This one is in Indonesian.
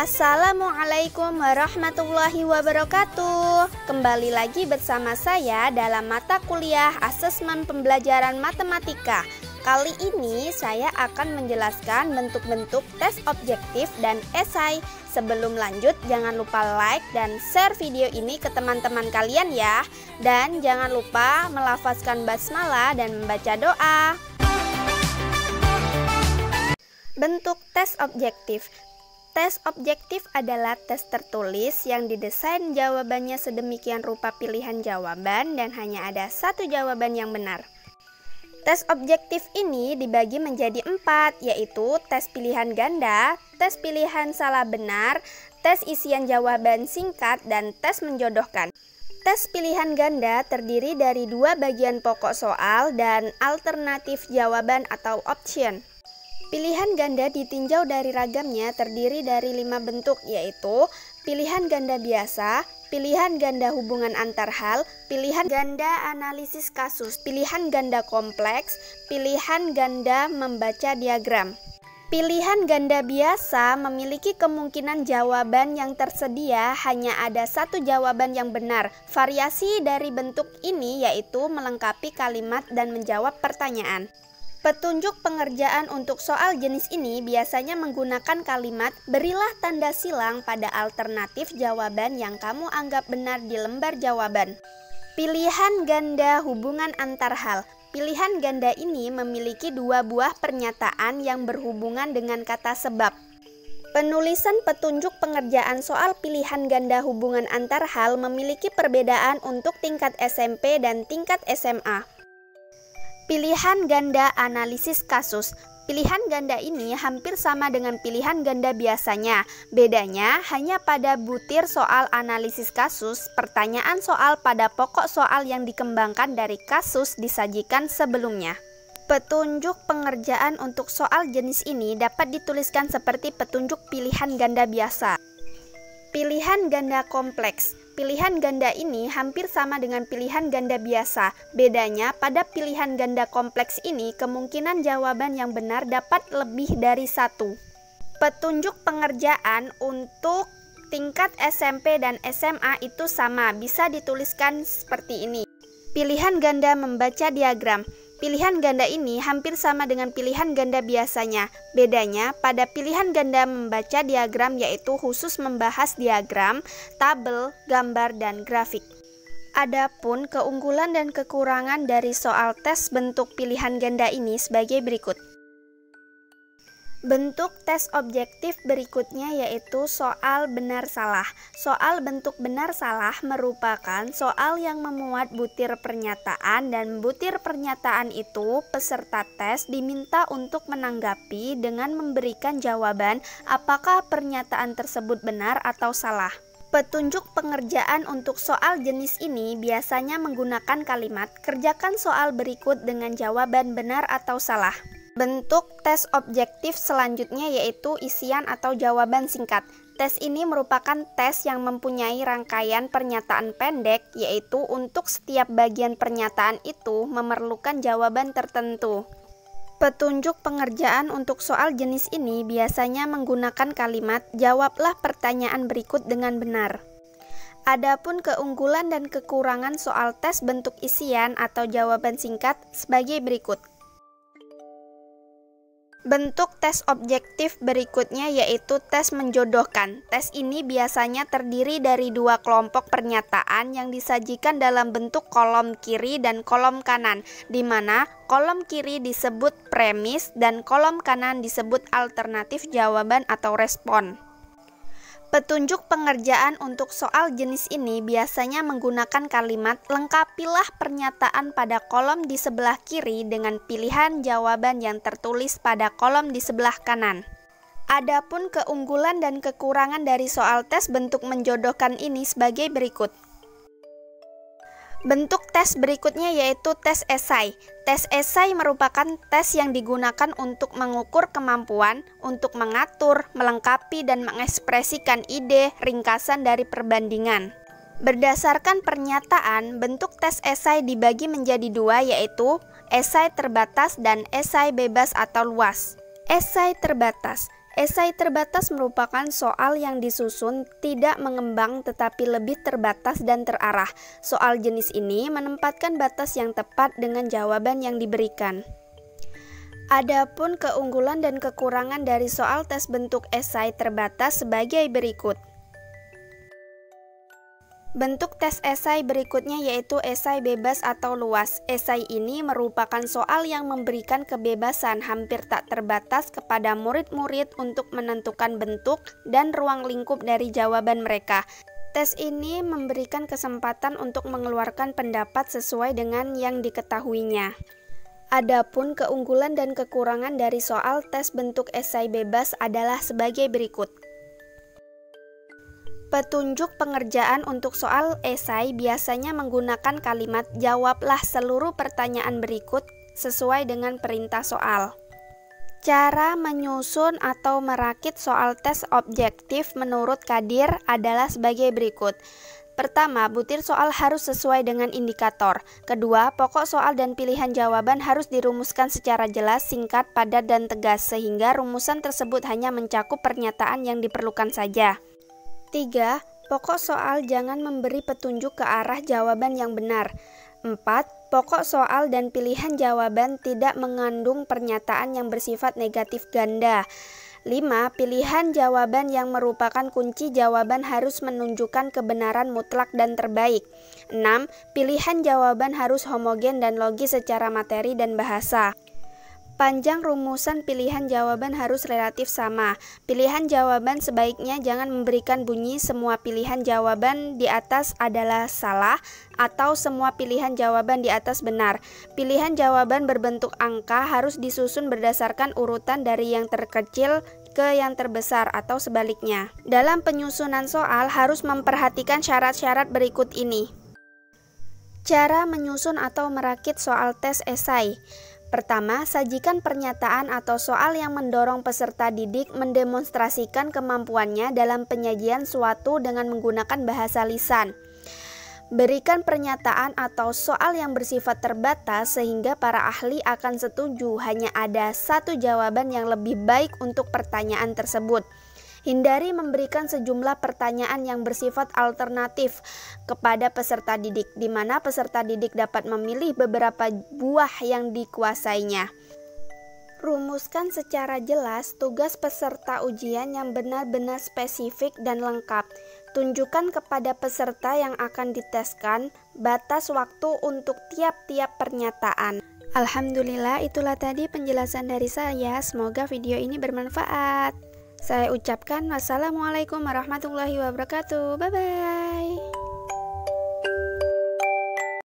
Assalamualaikum warahmatullahi wabarakatuh. Kembali lagi bersama saya dalam mata kuliah Asesmen Pembelajaran Matematika. Kali ini saya akan menjelaskan bentuk-bentuk tes objektif dan esai. Sebelum lanjut, jangan lupa like dan share video ini ke teman-teman kalian ya. Dan jangan lupa melafazkan basmalah dan membaca doa. Bentuk tes objektif. Tes objektif adalah tes tertulis yang didesain jawabannya sedemikian rupa pilihan jawaban dan hanya ada satu jawaban yang benar. Tes objektif ini dibagi menjadi 4, yaitu tes pilihan ganda, tes pilihan salah benar, tes isian jawaban singkat, dan tes menjodohkan. Tes pilihan ganda terdiri dari 2 bagian pokok soal dan alternatif jawaban atau option. Pilihan ganda ditinjau dari ragamnya terdiri dari 5 bentuk, yaitu pilihan ganda biasa, pilihan ganda hubungan antar hal, pilihan ganda analisis kasus, pilihan ganda kompleks, pilihan ganda membaca diagram. Pilihan ganda biasa memiliki kemungkinan jawaban yang tersedia hanya ada satu jawaban yang benar. Variasi dari bentuk ini yaitu melengkapi kalimat dan menjawab pertanyaan. Petunjuk pengerjaan untuk soal jenis ini biasanya menggunakan kalimat berilah tanda silang pada alternatif jawaban yang kamu anggap benar di lembar jawaban. Pilihan ganda hubungan antar hal. Pilihan ganda ini memiliki 2 buah pernyataan yang berhubungan dengan kata sebab. Penulisan petunjuk pengerjaan soal pilihan ganda hubungan antar hal memiliki perbedaan untuk tingkat SMP dan tingkat SMA. Pilihan ganda analisis kasus. Pilihan ganda ini hampir sama dengan pilihan ganda biasanya. Bedanya hanya pada butir soal analisis kasus, pertanyaan soal pada pokok soal yang dikembangkan dari kasus disajikan sebelumnya. Petunjuk pengerjaan untuk soal jenis ini dapat dituliskan seperti petunjuk pilihan ganda biasa. Pilihan ganda kompleks. Pilihan ganda ini hampir sama dengan pilihan ganda biasa. Bedanya pada pilihan ganda kompleks ini kemungkinan jawaban yang benar dapat lebih dari 1. Petunjuk pengerjaan untuk tingkat SMP dan SMA itu sama, bisa dituliskan seperti ini. Pilihan ganda membaca diagram. Pilihan ganda ini hampir sama dengan pilihan ganda biasanya. Bedanya pada pilihan ganda membaca diagram yaitu khusus membahas diagram, tabel, gambar, dan grafik. Adapun keunggulan dan kekurangan dari soal tes bentuk pilihan ganda ini sebagai berikut. Bentuk tes objektif berikutnya yaitu soal benar-salah. Soal bentuk benar-salah merupakan soal yang memuat butir pernyataan dan butir pernyataan itu peserta tes diminta untuk menanggapi dengan memberikan jawaban apakah pernyataan tersebut benar atau salah. Petunjuk pengerjaan untuk soal jenis ini biasanya menggunakan kalimat kerjakan soal berikut dengan jawaban benar atau salah. Bentuk tes objektif selanjutnya yaitu isian atau jawaban singkat. Tes ini merupakan tes yang mempunyai rangkaian pernyataan pendek, yaitu untuk setiap bagian pernyataan itu memerlukan jawaban tertentu. Petunjuk pengerjaan untuk soal jenis ini biasanya menggunakan kalimat jawablah pertanyaan berikut dengan benar. Adapun keunggulan dan kekurangan soal tes bentuk isian atau jawaban singkat sebagai berikut. Bentuk tes objektif berikutnya yaitu tes menjodohkan. Tes ini biasanya terdiri dari 2 kelompok pernyataan yang disajikan dalam bentuk kolom kiri dan kolom kanan, di mana kolom kiri disebut premis dan kolom kanan disebut alternatif jawaban atau respon. Petunjuk pengerjaan untuk soal jenis ini biasanya menggunakan kalimat lengkapilah pernyataan pada kolom di sebelah kiri dengan pilihan jawaban yang tertulis pada kolom di sebelah kanan. Adapun keunggulan dan kekurangan dari soal tes bentuk menjodohkan ini sebagai berikut. Bentuk tes berikutnya yaitu tes esai. Tes esai merupakan tes yang digunakan untuk mengukur kemampuan untuk mengatur, melengkapi, dan mengekspresikan ide ringkasan dari perbandingan. Berdasarkan pernyataan, bentuk tes esai dibagi menjadi 2 yaitu esai terbatas dan esai bebas atau luas. Esai terbatas. Esai terbatas merupakan soal yang disusun tidak mengembang tetapi lebih terbatas dan terarah. Soal jenis ini menempatkan batas yang tepat dengan jawaban yang diberikan. Adapun keunggulan dan kekurangan dari soal tes bentuk esai terbatas sebagai berikut. Bentuk tes esai berikutnya yaitu esai bebas atau luas. Esai ini merupakan soal yang memberikan kebebasan hampir tak terbatas kepada murid-murid untuk menentukan bentuk dan ruang lingkup dari jawaban mereka. Tes ini memberikan kesempatan untuk mengeluarkan pendapat sesuai dengan yang diketahuinya. Adapun keunggulan dan kekurangan dari soal tes bentuk esai bebas adalah sebagai berikut. Petunjuk pengerjaan untuk soal esai biasanya menggunakan kalimat "jawablah seluruh pertanyaan berikut" sesuai dengan perintah soal. Cara menyusun atau merakit soal tes objektif menurut Kadir adalah sebagai berikut. Pertama, butir soal harus sesuai dengan indikator. Kedua, pokok soal dan pilihan jawaban harus dirumuskan secara jelas, singkat, padat, dan tegas, sehingga rumusan tersebut hanya mencakup pernyataan yang diperlukan saja. 3. Pokok soal jangan memberi petunjuk ke arah jawaban yang benar. 4. Pokok soal dan pilihan jawaban tidak mengandung pernyataan yang bersifat negatif ganda. 5. Pilihan jawaban yang merupakan kunci jawaban harus menunjukkan kebenaran mutlak dan terbaik. 6. Pilihan jawaban harus homogen dan logis secara materi dan bahasa. Panjang rumusan pilihan jawaban harus relatif sama. Pilihan jawaban sebaiknya jangan memberikan bunyi "semua pilihan jawaban di atas adalah salah" atau "semua pilihan jawaban di atas benar". Pilihan jawaban berbentuk angka harus disusun berdasarkan urutan dari yang terkecil ke yang terbesar atau sebaliknya. Dalam penyusunan soal harus memperhatikan syarat-syarat berikut ini. Cara menyusun atau merakit soal tes esai. Pertama, sajikan pernyataan atau soal yang mendorong peserta didik mendemonstrasikan kemampuannya dalam penyajian suatu dengan menggunakan bahasa lisan. Berikan pernyataan atau soal yang bersifat terbatas sehingga para ahli akan setuju hanya ada satu jawaban yang lebih baik untuk pertanyaan tersebut. Hindari memberikan sejumlah pertanyaan yang bersifat alternatif kepada peserta didik, di mana peserta didik dapat memilih beberapa buah yang dikuasainya. Rumuskan secara jelas tugas peserta ujian yang benar-benar spesifik dan lengkap. Tunjukkan kepada peserta yang akan diteskan batas waktu untuk tiap-tiap pernyataan. Alhamdulillah, itulah tadi penjelasan dari saya. Semoga video ini bermanfaat. Saya ucapkan wassalamualaikum warahmatullahi wabarakatuh. Bye-bye.